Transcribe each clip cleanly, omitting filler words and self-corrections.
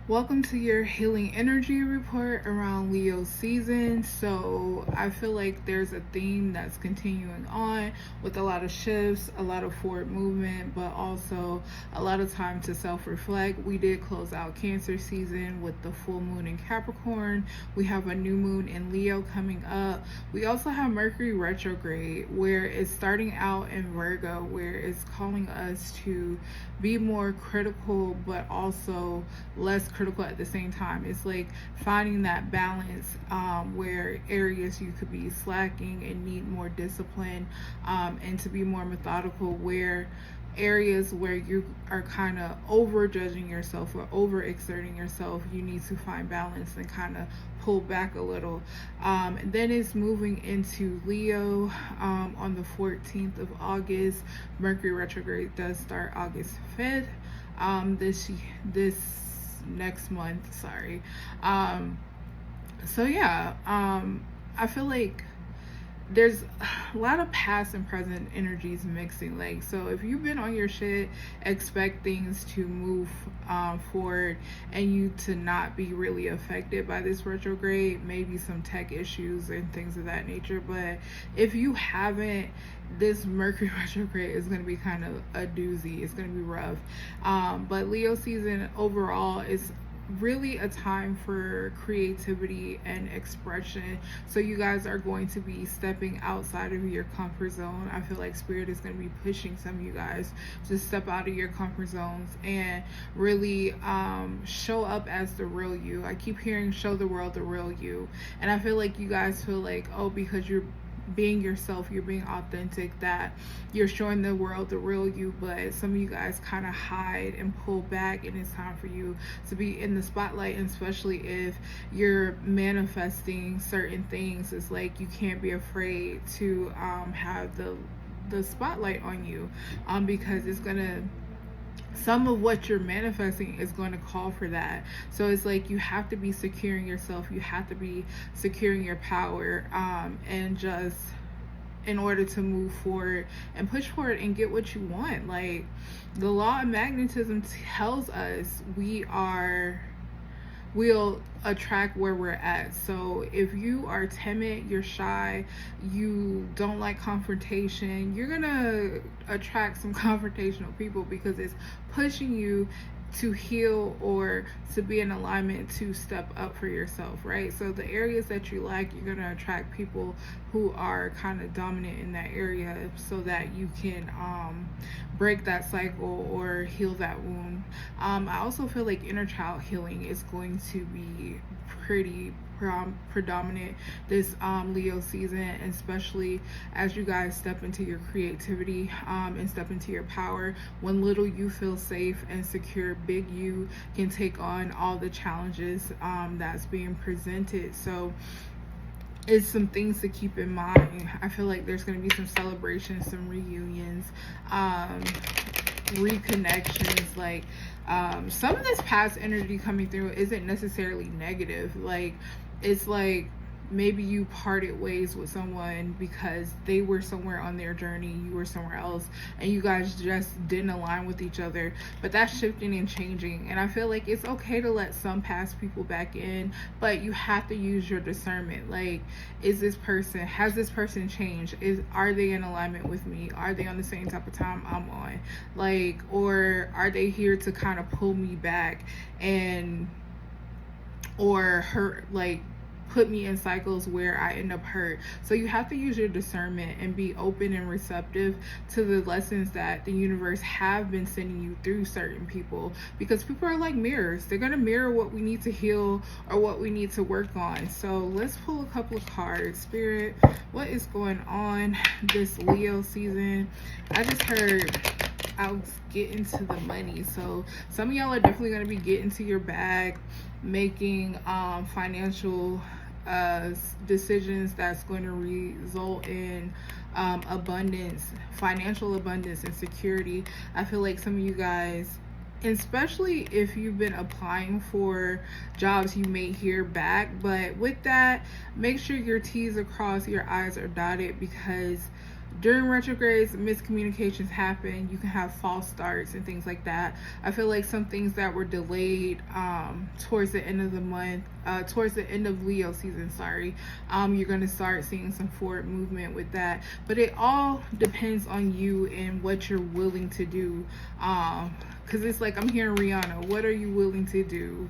Welcome to your Healing Energy report around Leo season. So I feel like there's a theme that's continuing on with a lot of shifts, a lot of forward movement, but also a lot of time to self-reflect. We did close out Cancer season with the full moon in Capricorn. We have a new moon in Leo coming up. We also have Mercury retrograde, where it's starting out in Virgo, where it's calling us to be more critical, but also less critical at the same time. It's like finding that balance, where areas you could be slacking and need more discipline, and to be more methodical, where areas where you are kind of over judging yourself or over exerting yourself, you need to find balance and kind of pull back a little. Then it's moving into Leo on the 14th of August. Mercury retrograde does start August 5th. This next month, sorry. So yeah, I feel like there's a lot of past and present energies mixing. Like, so if you've been on your shit, expect things to move forward and you to not be really affected by this retrograde, maybe some tech issues and things of that nature. But if you haven't, this Mercury retrograde is going to be kind of a doozy. It's going to be rough. But Leo season overall is really a time for creativity and expression. So you guys are going to be stepping outside of your comfort zone. I feel like Spirit is going to be pushing some of you guys to step out of your comfort zones and really show up as the real you. I keep hearing show the world the real you, and I feel like you guys feel like, oh, because you're being yourself, you're being authentic, that you're showing the world the real you. But some of you guys kind of hide and pull back, and it's time for you to be in the spotlight. And especially if you're manifesting certain things, it's like you can't be afraid to have the spotlight on you, because it's gonna, some of what you're manifesting is going to call for that. So it's like you have to be securing yourself, you have to be securing your power, and just in order to move forward and push forward and get what you want. Like, the law of magnetism tells us we'll attract where we're at. So if you are timid, you're shy, you don't like confrontation, you're gonna attract some confrontational people, because it's pushing you to heal or to be in alignment to step up for yourself, right? So the areas that you lack, you're gonna attract people who are kind of dominant in that area, so that you can break that cycle or heal that wound. I also feel like inner child healing is going to be pretty predominant this Leo season, especially as you guys step into your creativity, and step into your power. When little you feel safe and secure, big you can take on all the challenges that's being presented. So it's some things to keep in mind. I feel like there's going to be some celebrations, some reunions, reconnections. Like, some of this past energy coming through isn't necessarily negative. Like, it's like maybe you parted ways with someone because they were somewhere on their journey, you were somewhere else, and you guys just didn't align with each other. But that's shifting and changing, and I feel like it's okay to let some past people back in, but you have to use your discernment. Like, has this person changed? Are they in alignment with me? Are they on the same type of time I'm on? Like, or are they here to kind of pull me back and or hurt, like put me in cycles where I end up hurt? So you have to use your discernment and be open and receptive to the lessons that the universe have been sending you through certain people, because people are like mirrors. They're going to mirror what we need to heal or what we need to work on. So let's pull a couple of cards. Spirit, what is going on this Leo season? I just heard I'll get into the money. So some of y'all are definitely going to be getting to your bag, making financial decisions that's going to result in abundance, financial abundance and security. I feel like some of you guys, especially if you've been applying for jobs, you may hear back. But with that, make sure your T's are crossed, your I's are dotted, because during retrogrades, miscommunications happen. You can have false starts and things like that. I feel like some things that were delayed towards the end of the month, towards the end of Leo season, you're going to start seeing some forward movement with that. But it all depends on you and what you're willing to do. Because it's like I'm hearing Rihanna, what are you willing to do?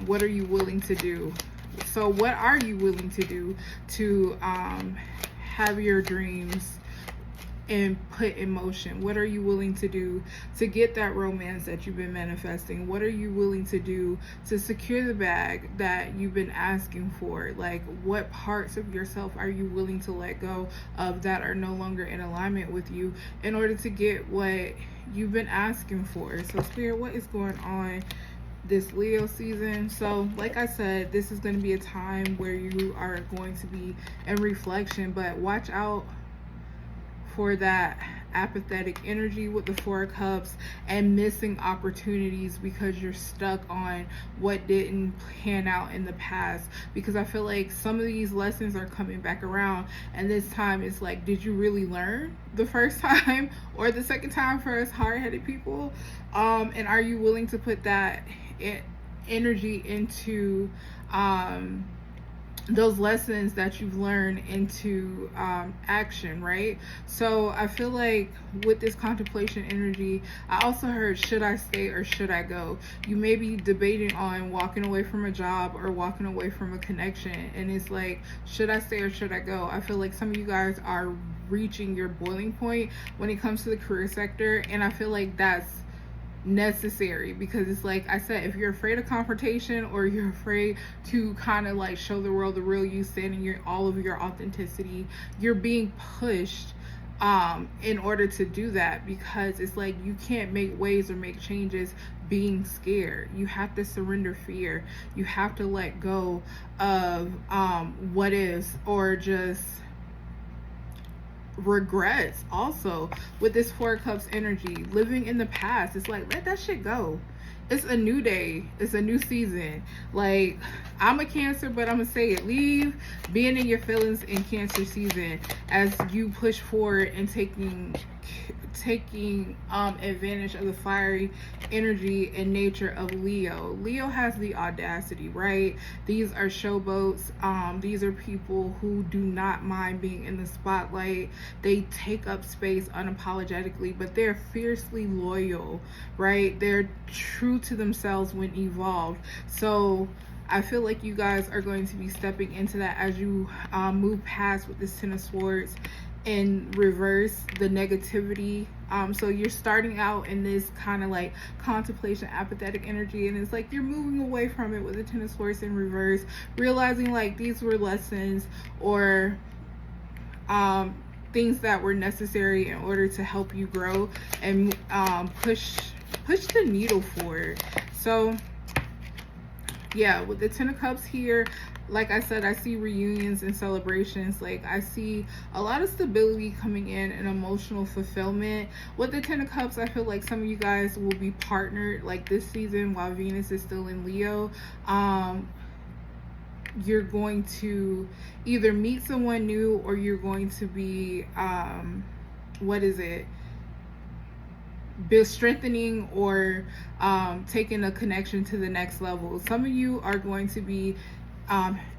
What are you willing to do? So what are you willing to do to have your dreams and put in motion? What are you willing to do to get that romance that you've been manifesting? What are you willing to do to secure the bag that you've been asking for? Like, what parts of yourself are you willing to let go of that are no longer in alignment with you in order to get what you've been asking for? So Spirit, what is going on this Leo season? So like I said, this is going to be a time where you are going to be in reflection, but watch out for that apathetic energy with the Four of Cups and missing opportunities because you're stuck on what didn't pan out in the past. Because I feel like some of these lessons are coming back around, and this time it's like, did you really learn the first time or the second time for us hard-headed people? And are you willing to put that energy into those lessons that you've learned into action, right? So I feel like with this contemplation energy, I also heard, should I stay or should I go? You may be debating on walking away from a job or walking away from a connection, and it's like, should I stay or should I go? I feel like some of you guys are reaching your boiling point when it comes to the career sector, and I feel like that's necessary, because it's like I said, if you're afraid of confrontation or you're afraid to kind of like show the world the real you, standing your all of your authenticity, you're being pushed in order to do that, because it's like you can't make waves or make changes being scared. You have to surrender fear. You have to let go of what is, or just regrets. Also with this Four of Cups energy, living in the past, it's like, let that shit go. It's a new day, it's a new season. Like, I'm a Cancer, but I'm gonna say it, leave being in your feelings in Cancer season as you push forward and taking advantage of the fiery energy and nature of Leo. Leo has the audacity, right? These are showboats. These are people who do not mind being in the spotlight. They take up space unapologetically, but they're fiercely loyal, right? They're true to themselves when evolved. So I feel like you guys are going to be stepping into that as you move past with this Ten of Swords and reverse the negativity. So you're starting out in this kind of like contemplation, apathetic energy, and it's like you're moving away from it with the Ten of Swords in reverse, realizing like these were lessons or things that were necessary in order to help you grow and push the needle forward. So yeah, with the Ten of Cups here, like I said, I see reunions and celebrations. Like, I see a lot of stability coming in and emotional fulfillment. With the Ten of Cups, I feel like some of you guys will be partnered like this season while Venus is still in Leo. You're going to either meet someone new, or you're going to be strengthening or taking a connection to the next level. Some of you are going to be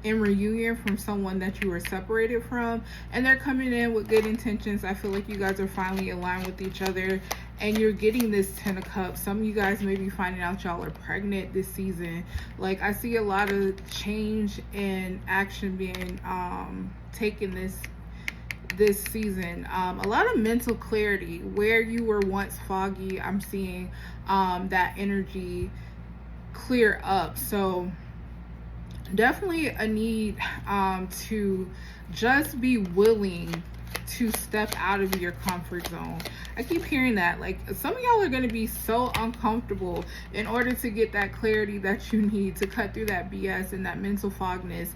in reunion from someone that you were separated from, and they're coming in with good intentions. I feel like you guys are finally aligned with each other, and you're getting this Ten of Cups. Some of you guys may be finding out y'all are pregnant this season. Like, I see a lot of change and action being taken this season. A lot of mental clarity where you were once foggy. I'm seeing that energy clear up. So definitely a need to just be willing to step out of your comfort zone. I keep hearing that. Like, some of y'all are going to be so uncomfortable in order to get that clarity that you need to cut through that BS and that mental fogginess.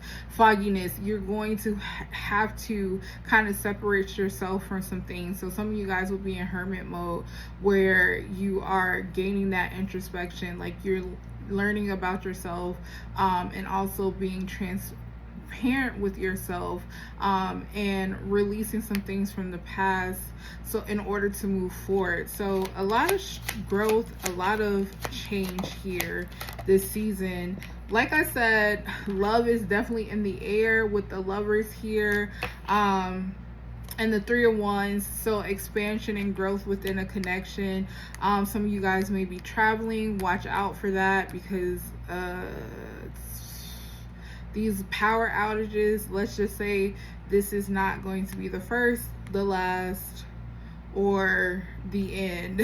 You're going to have to kind of separate yourself from some things. So some of you guys will be in hermit mode, where you are gaining that introspection. Like, you're learning about yourself and also being parent with yourself, and releasing some things from the past, so in order to move forward. So a lot of growth, a lot of change here this season. Like I said, love is definitely in the air with the Lovers here, and the Three of Wands. So expansion and growth within a connection. Some of you guys may be traveling. Watch out for that, because these power outages, let's just say this is not going to be the first, the last, or the end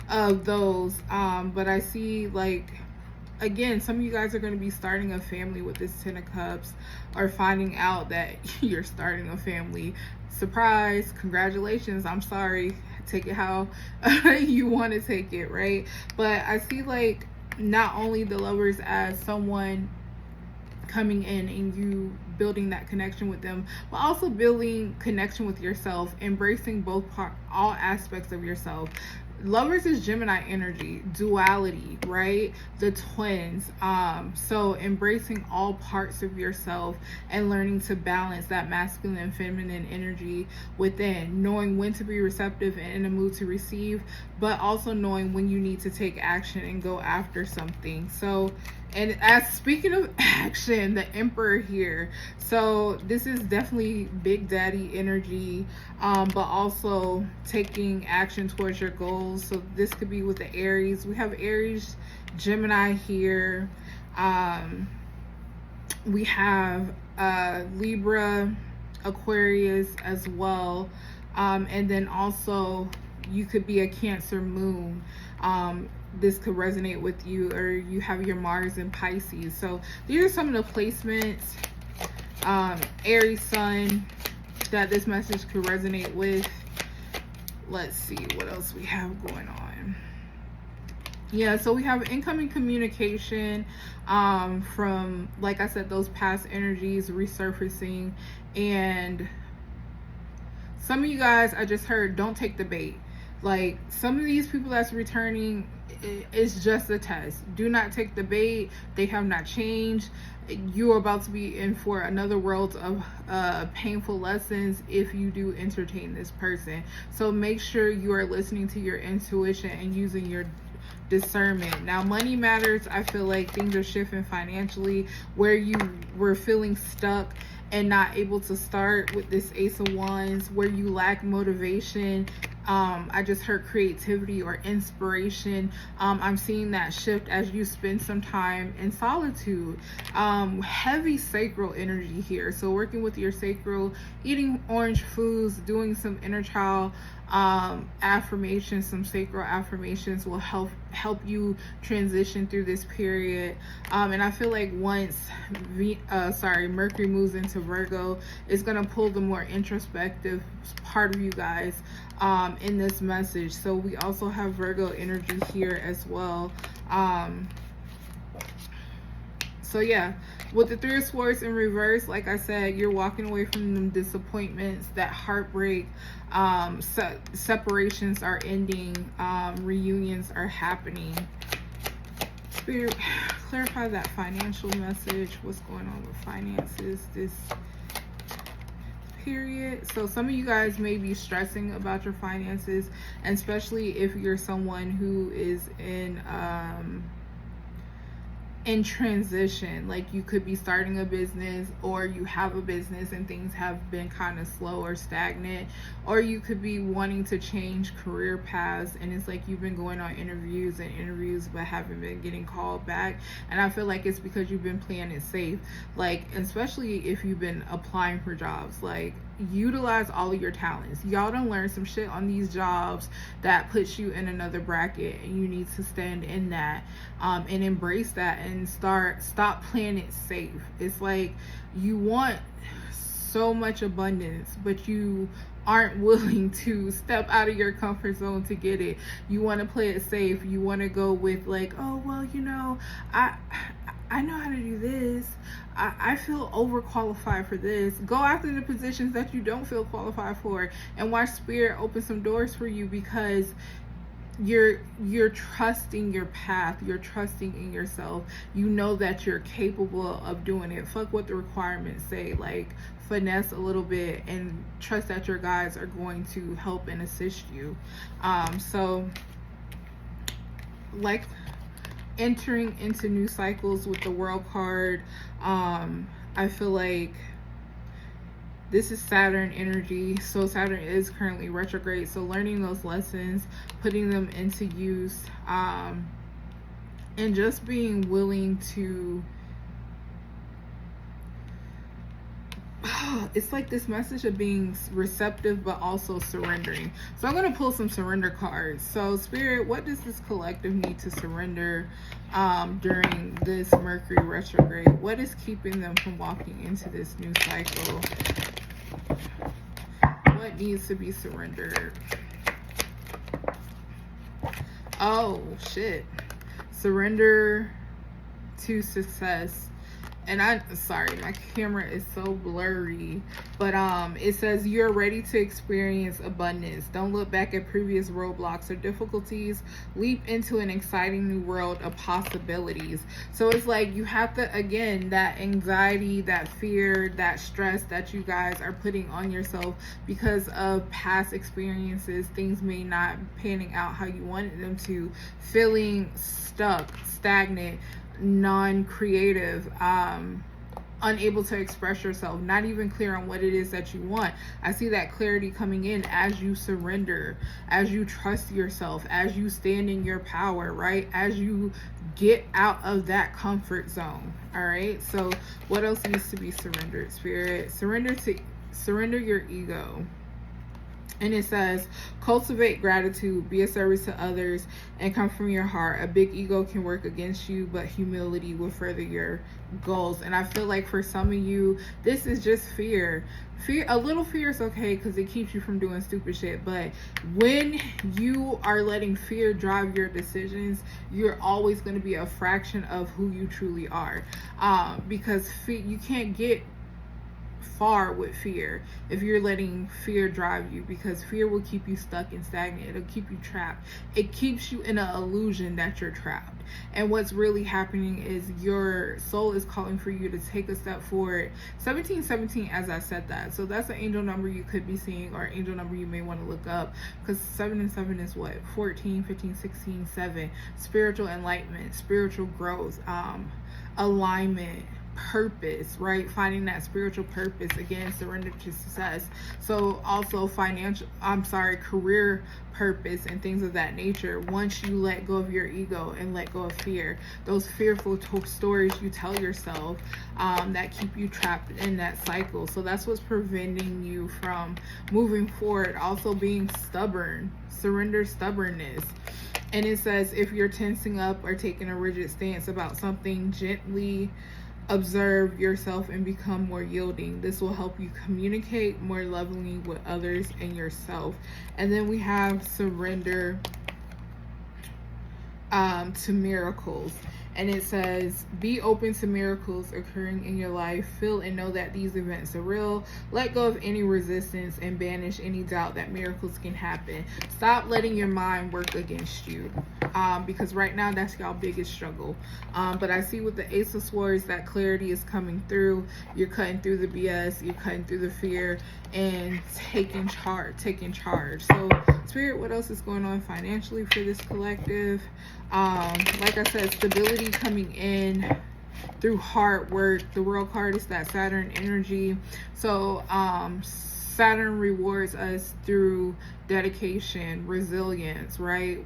of those. But I see, like, again, some of you guys are going to be starting a family with this Ten of Cups, or finding out that you're starting a family. Surprise, congratulations, I'm sorry, take it how you want to take it, right? But I see, like, not only the Lovers as someone coming in and you building that connection with them, but also building connection with yourself, embracing all aspects of yourself. Lovers is Gemini energy, duality, right? The twins. So embracing all parts of yourself and learning to balance that masculine and feminine energy within, knowing when to be receptive and in a mood to receive, but also knowing when you need to take action and go after something. So, and as speaking of action, the Emperor here. So this is definitely Big Daddy energy, but also taking action towards your goals. So this could be with the Aries. We have Aries, Gemini here. We have Libra, Aquarius as well. And then also you could be a Cancer moon. This could resonate with you, or you have your Mars in Pisces. So these are some of the placements, Aries Sun, that this message could resonate with. Let's see what else we have going on. Yeah, so we have incoming communication from, like I said, those past energies resurfacing. And some of you guys, I just heard, don't take the bait. Like, some of these people that's returning, it's just a test. Do not take the bait. They have not changed. You are about to be in for another world of painful lessons if you do entertain this person. So make sure you are listening to your intuition and using your discernment. Now, money matters. I feel like things are shifting financially, where you were feeling stuck and not able to start with this Ace of Wands, where you lack motivation. I just heard creativity or inspiration. I'm seeing that shift as you spend some time in solitude. Heavy sacral energy here. So working with your sacral, eating orange foods, doing some inner child affirmations, some sacral affirmations will help you transition through this period. And I feel like once Mercury moves into Virgo, it's gonna pull the more introspective part of you guys in this message. So we also have Virgo energy here as well. So yeah, with the Three of Swords in reverse, like I said, you're walking away from them disappointments, that heartbreak. Separations are ending, reunions are happening. Spirit, clarify that financial message. What's going on with finances this period? So some of you guys may be stressing about your finances, and especially if you're someone who is in transition. Like, you could be starting a business, or you have a business and things have been kind of slow or stagnant, or you could be wanting to change career paths, and it's like you've been going on interviews but haven't been getting called back. And I feel like it's because you've been playing it safe. Like, especially if you've been applying for jobs, like, utilize all of your talents. Y'all done learn some shit on these jobs that puts you in another bracket, and you need to stand in that and embrace that, and stop playing it safe. It's like you want so much abundance, but you aren't willing to step out of your comfort zone to get it. You want to play it safe. You want to go with, like, oh, well, you know, I know how to do this. I feel overqualified for this. Go after the positions that you don't feel qualified for, and watch Spirit open some doors for you, because you're trusting your path, you're trusting in yourself. You know that you're capable of doing it. Fuck what the requirements say. Like, finesse a little bit and trust that your guides are going to help and assist you. So like, entering into new cycles with the World card, I feel like this is Saturn energy. So Saturn is currently retrograde. So learning those lessons, putting them into use, and just being willing to, it's like this message of being receptive but also surrendering. So I'm going to pull some surrender cards. So Spirit, what does this collective need to surrender during this Mercury retrograde? What is keeping them from walking into this new cycle? What needs to be surrendered? Oh shit. Surrender to success. And I'm sorry, my camera is so blurry, but it says you're ready to experience abundance. Don't look back at previous roadblocks or difficulties. Leap into an exciting new world of possibilities. So it's like you have to, again, that anxiety, that fear, that stress that you guys are putting on yourself because of past experiences, things may not panning out how you wanted them to, feeling stuck, stagnant, non-creative, unable to express yourself, not even clear on what it is that you want. I see that clarity coming in as you surrender, as you trust yourself, as you stand in your power, right? As you get out of that comfort zone. All right, so what else needs to be surrendered, Spirit? Surrender your ego. And it says, cultivate gratitude, be a service to others, and come from your heart. A big ego can work against you, but humility will further your goals. And I feel like for some of you, this is just fear. A little fear is okay because it keeps you from doing stupid shit. But when you are letting fear drive your decisions, you're always going to be a fraction of who you truly are. Because you can't get far with fear if you're letting fear drive you, because fear will keep you stuck and stagnant. It'll keep you trapped. It keeps you in an illusion that you're trapped. And what's really happening is your soul is calling for you to take a step forward. 1717, as I said that. So that's an angel number you could be seeing, or angel number you may want to look up, because 7 and 7 is what? 14, 15, 16, 7. Spiritual enlightenment, spiritual growth, alignment, purpose, right? Finding that spiritual purpose. Again, surrender to success. So also career purpose and things of that nature. Once you let go of your ego and let go of fear, those fearful stories you tell yourself that keep you trapped in that cycle. So that's what's preventing you from moving forward. Also being stubborn. Surrender stubbornness. And it says, if you're tensing up or taking a rigid stance about something, gently observe yourself and become more yielding. This will help you communicate more lovingly with others and yourself. And then we have surrender to miracles. And it says, be open to miracles occurring in your life. Feel and know that these events are real. Let go of any resistance and banish any doubt that miracles can happen. Stop letting your mind work against you. Because right now that's y'all biggest struggle. But I see with the Ace of Swords that clarity is coming through. You're cutting through the BS. You're cutting through the fear and taking charge. So Spirit, what else is going on financially for this collective? Like I said, stability coming in through hard work. The World card is that Saturn energy. So Saturn rewards us through dedication, resilience, right?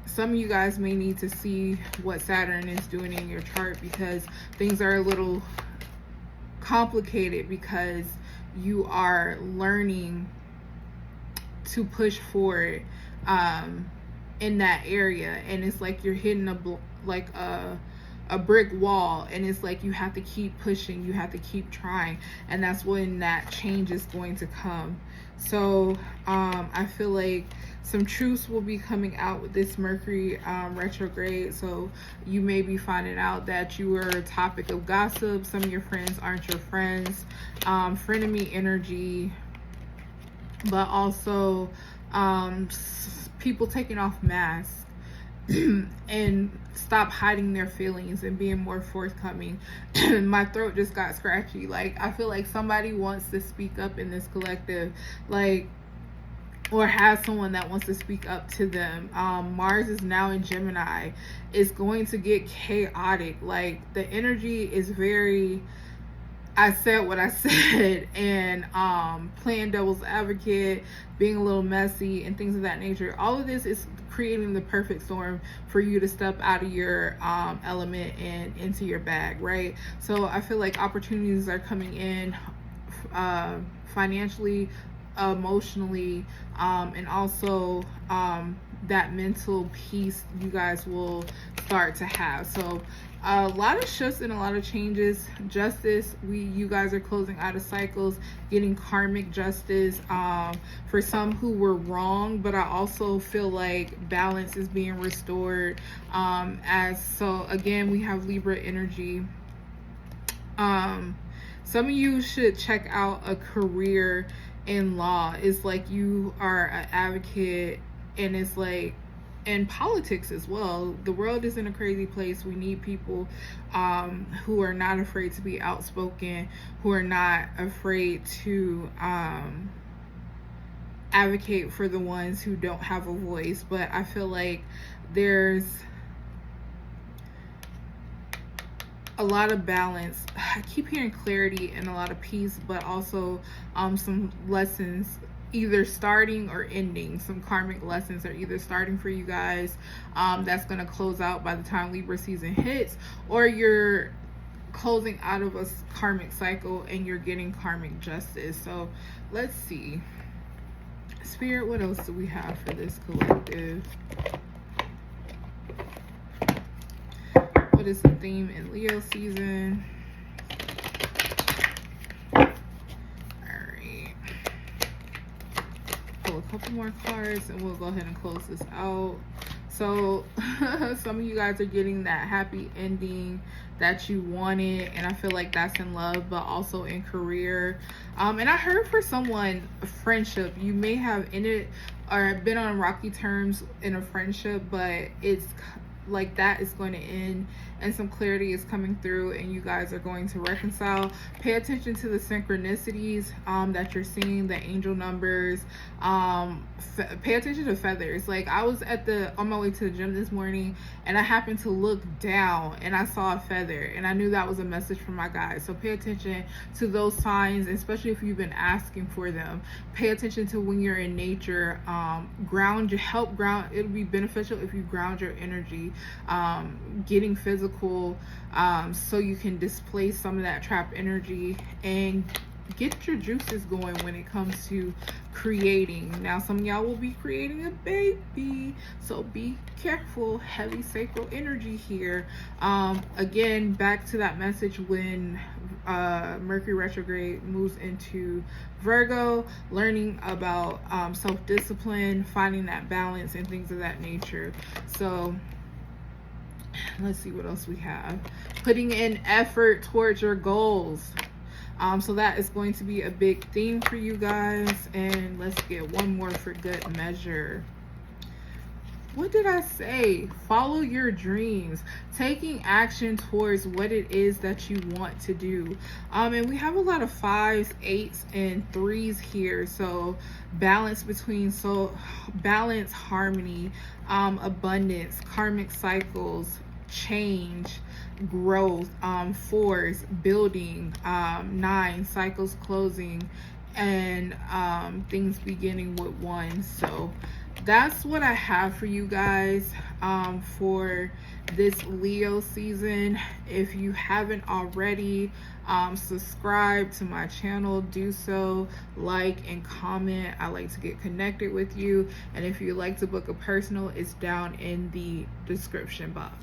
Some of you guys may need to see what Saturn is doing in your chart, because things are a little complicated because you are learning to push forward in that area, and it's like you're hitting a brick wall, and it's like you have to keep pushing, you have to keep trying, and that's when that change is going to come. So I feel like some truths will be coming out with this Mercury retrograde. So you may be finding out that you were a topic of gossip. Some of your friends aren't your friends. Frenemy energy, but also people taking off masks and stop hiding their feelings and being more forthcoming. My throat just got scratchy. Like, I feel like somebody wants to speak up in this collective, like, or has someone that wants to speak up to them. Mars is now in Gemini. It's going to get chaotic. Like, the energy is very, I said what I said, and playing devil's advocate, being a little messy, and things of that nature. All of this is creating the perfect storm for you to step out of your element and into your bag, right? So I feel like opportunities are coming in financially, emotionally, and also that mental peace you guys will start to have. So a lot of shifts and a lot of changes. Justice, you guys are closing out of cycles, getting karmic justice for some who were wrong, but I also feel like balance is being restored. So again, we have Libra energy. Some of you should check out a career in law. It's like you are an advocate, and it's like in politics as well. The world is in a crazy place. We need people who are not afraid to be outspoken, who are not afraid to advocate for the ones who don't have a voice. But I feel like there's a lot of balance. I keep hearing clarity and a lot of peace, but also some lessons either starting or ending. Some karmic lessons are either starting for you guys, that's going to close out by the time Libra season hits, or you're closing out of a karmic cycle and you're getting karmic justice. So let's see, Spirit, what else do we have for this collective? What is the theme in Leo season? Alright. Pull a couple more cards and we'll go ahead and close this out. So some of you guys are getting that happy ending that you wanted, and I feel like that's in love, but also in career. And I heard for someone, friendship, you may have ended or been on rocky terms in a friendship, but it's like that is going to end and some clarity is coming through and you guys are going to reconcile. Pay attention to the synchronicities that you're seeing, the angel numbers. Pay attention to feathers. Like, I was on my way to the gym this morning and I happened to look down and I saw a feather and I knew that was a message from my guides. So pay attention to those signs, especially if you've been asking for them. Pay attention to when you're in nature. Help ground. It'll be beneficial if you ground your energy. Getting physical, so you can displace some of that trapped energy and get your juices going when it comes to creating. Now, some of y'all will be creating a baby, so be careful. Heavy sacral energy here. Again, back to that message when Mercury retrograde moves into Virgo, learning about self-discipline, finding that balance and things of that nature. So let's see what else we have. Putting in effort towards your goals. So that is going to be a big theme for you guys. And let's get one more for good measure. What did I say? Follow your dreams. Taking action towards what it is that you want to do. And we have a lot of 5s, 8s, and 3s here. So balance between balance, harmony, abundance, karmic cycles, change, growth, 4s, building, 9, cycles closing, and things beginning with 1. So that's what I have for you guys for this Leo season. If you haven't already, subscribe to my channel, do so, like and comment. I like to get connected with you, and if you'd like to book a personal, it's down in the description box.